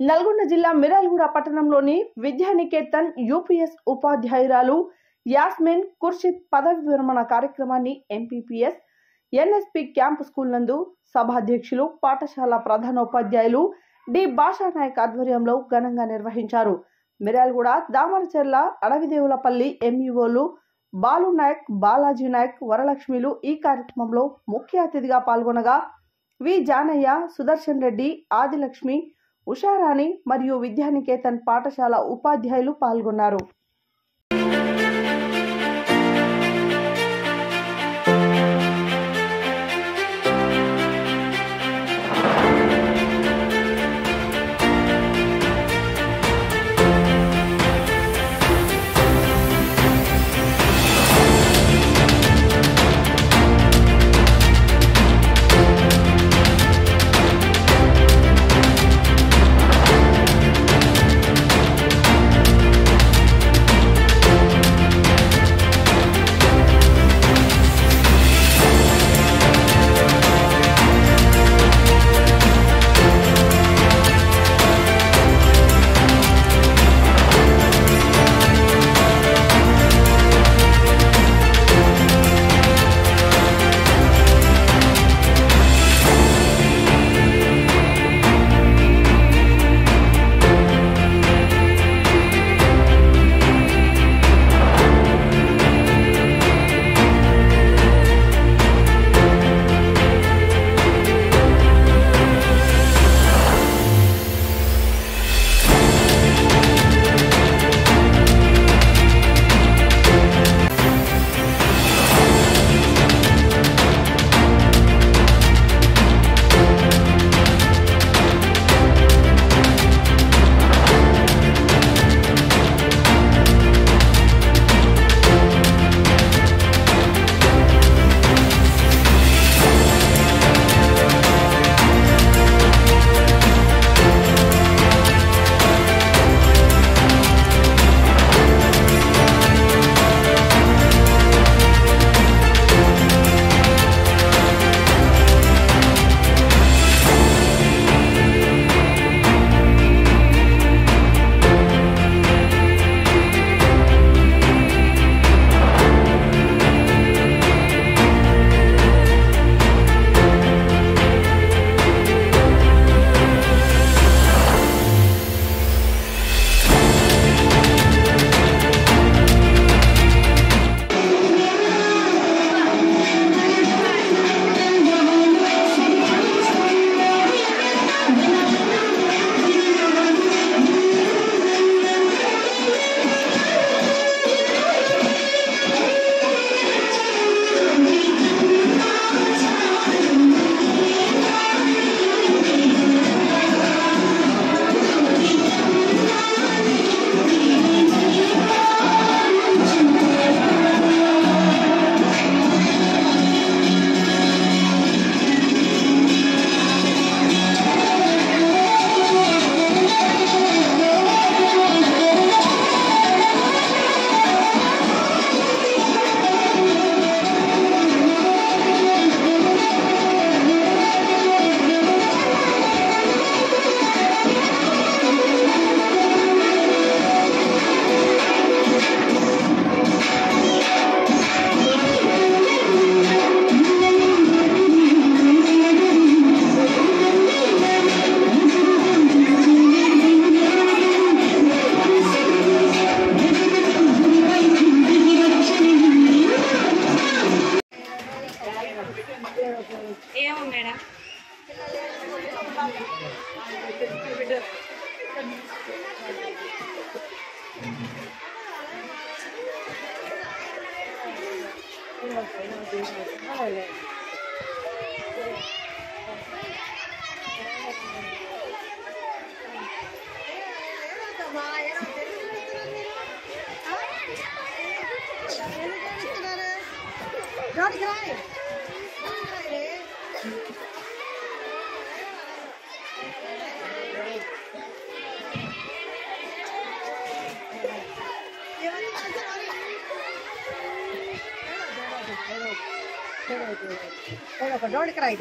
నల్గొండ జిల్లా మిర్యాలగూడ పట్టణంలోని విద్యానికేతన్ యూపీఎస్ ఉపాధ్యాయురాలు యాస్మిన్ ఖుర్షిద్ పదవి విరమణ కార్యక్రమాన్ని ఎంపీపీఎస్ ఎన్ఎస్పీ క్యాంపు స్కూల్ నందు సభాధ్యక్షులు పాఠశాల ప్రధానోపాధ్యాయులు డి భాషానాయక్ ఆధ్వర్యంలో ఘనంగా నిర్వహించారు. మిర్యాలగూడ, దామరచెర్ల, అడవిదేవులపల్లి ఎంఈఓలు బాలు నాయక్, బాలాజీ నాయక్, వరలక్ష్మిలు ఈ కార్యక్రమంలో ముఖ్య అతిథిగా పాల్గొనగా వి జానయ్య, సుదర్శన్ రెడ్డి, ఆదిలక్ష్మి, ఉషారాణి మరియు విద్యానికేతన్ పాఠశాల ఉపాధ్యాయులు పాల్గొన్నారు. ఏమో madam Hello. Don't cry.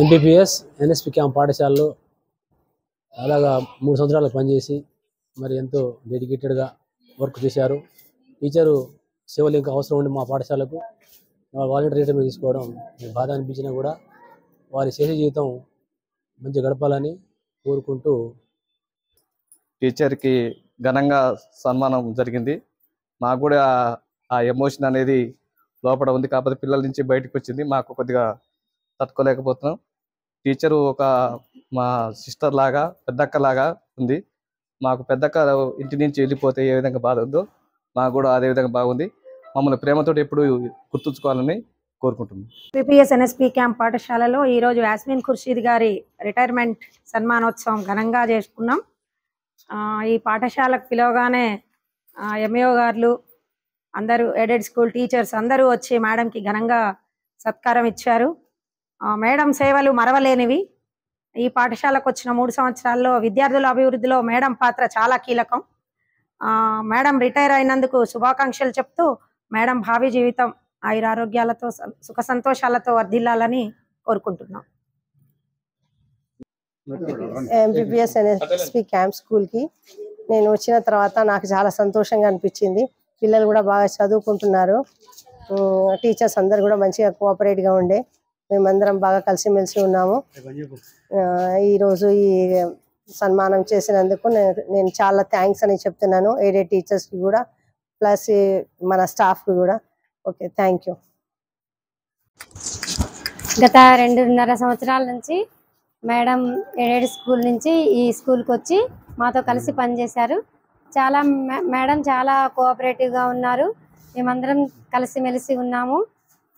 MPPS NSP camp పాఠశాలలో అలాగా 3 సంవత్సరాలు పనిచేసి మరి ఎంతో డెడికేటెడ్గా వర్క్ చేశారు. టీచరు సేవలు ఇంకా అవసరం ఉండి మా పాఠశాలకు వాలంటీర్ రిటైర్మెంట్ తీసుకోవడం బాధ అనిపించినా కూడా వారి శేష జీవితం మంచి గడపాలని కోరుకుంటూ టీచర్కి ఘనంగా సన్మానం జరిగింది. మాకు కూడా ఆ ఎమోషన్ అనేది లోపల ఉంది, కాకపోతే పిల్లల నుంచి బయటకు వచ్చింది. మాకు కొద్దిగా తట్టుకోలేకపోతున్నాం. టీచరు ఒక మా సిస్టర్ లాగా, పెద్దక్క లాగా ఉంది. మాకు పెద్దక్క ఇంటి నుంచి వెళ్ళిపోతే ఏ విధంగా బాధ ఉందో మాకు కూడా అదే విధంగా బాగుంది. మమ్మల్ని ప్రేమతో ఎప్పుడు గుర్తుంచుకోవాలని కోరుకుంటున్నాం. ఎంపీపీఎస్ ఎన్ఎస్పి క్యాంప్ పాఠశాలలో ఈరోజు యాస్మిన్ ఖుర్షీద్ గారి రిటైర్మెంట్ సన్మానోత్సవం ఘనంగా చేసుకున్నాం. ఈ పాఠశాలకు పిలవగానే ఎంఏఓ గారు అందరూ, ఎయిడెడ్ స్కూల్ టీచర్స్ అందరూ వచ్చి మేడంకి ఘనంగా సత్కారం ఇచ్చారు. మేడం సేవలు మరవలేనివి. ఈ పాఠశాలకు వచ్చిన 3 సంవత్సరాల్లో విద్యార్థుల అభివృద్ధిలో మేడం పాత్ర చాలా కీలకం. మేడం రిటైర్ అయినందుకు శుభాకాంక్షలు చెప్తూ మేడం భావి జీవితం ఆయురారోగ్యాలతో సుఖ సంతోషాలతో వర్ధిల్లాలని కోరుకుంటున్నాం. ఎంపీపీఎస్ ఎన్ఎస్పి క్యాంప్ స్కూల్కి నేను వచ్చిన తర్వాత నాకు చాలా సంతోషంగా అనిపించింది. పిల్లలు కూడా బాగా చదువుకుంటున్నారు. టీచర్స్ అందరు కూడా మంచిగా కోఆపరేట్గా ఉండే మేమందరం బాగా కలిసిమెలిసి ఉన్నాము. ఈరోజు ఈ సన్మానం చేసినందుకు నేను చాలా థ్యాంక్స్ అని చెప్తున్నాను. ఎయిడెడ్ టీచర్స్కి కూడా, ప్లస్ మన స్టాఫ్కి కూడా ఓకే, థ్యాంక్ యూ. గత 2.5 సంవత్సరాల నుంచి మేడం ఎయిడెడ్ స్కూల్ నుంచి ఈ స్కూల్కి వచ్చి మాతో కలిసి పనిచేశారు. మేడం చాలా కోఆపరేటివ్గా ఉన్నారు. మేమందరం కలిసిమెలిసి ఉన్నాము.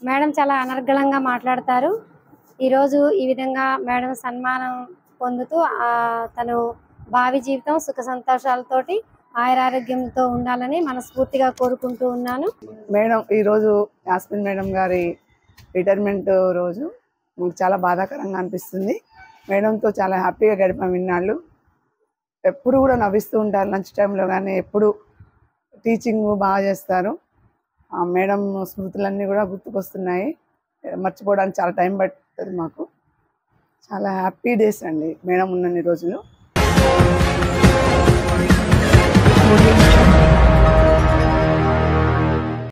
మేడం చాలా అనర్గళంగా మాట్లాడతారు. ఈరోజు ఈ విధంగా మేడం సన్మానం పొందుతూ తను భావి జీవితం సుఖ సంతోషాలతోటి ఆయురారోగ్యంతో ఉండాలని మనస్ఫూర్తిగా కోరుకుంటూ ఉన్నాను. మేడం ఈరోజు యాస్మిన్ మేడం గారి రిటైర్మెంట్ రోజు మాకు చాలా బాధాకరంగా అనిపిస్తుంది. మేడంతో చాలా హ్యాపీగా గడిపాం ఇన్నాళ్ళు. ఎప్పుడు కూడా నవ్విస్తూ ఉంటారు. లంచ్ టైంలో కానీ ఎప్పుడు టీచింగ్ బాగా చేస్తారు. మేడం స్మృతులన్నీ కూడా గుర్తుకొస్తున్నాయి. మర్చిపోవడానికి చాలా టైం పడుతుంది మాకు. చాలా హ్యాపీ డేస్ అండి మేడం ఉన్నన్ని రోజులు.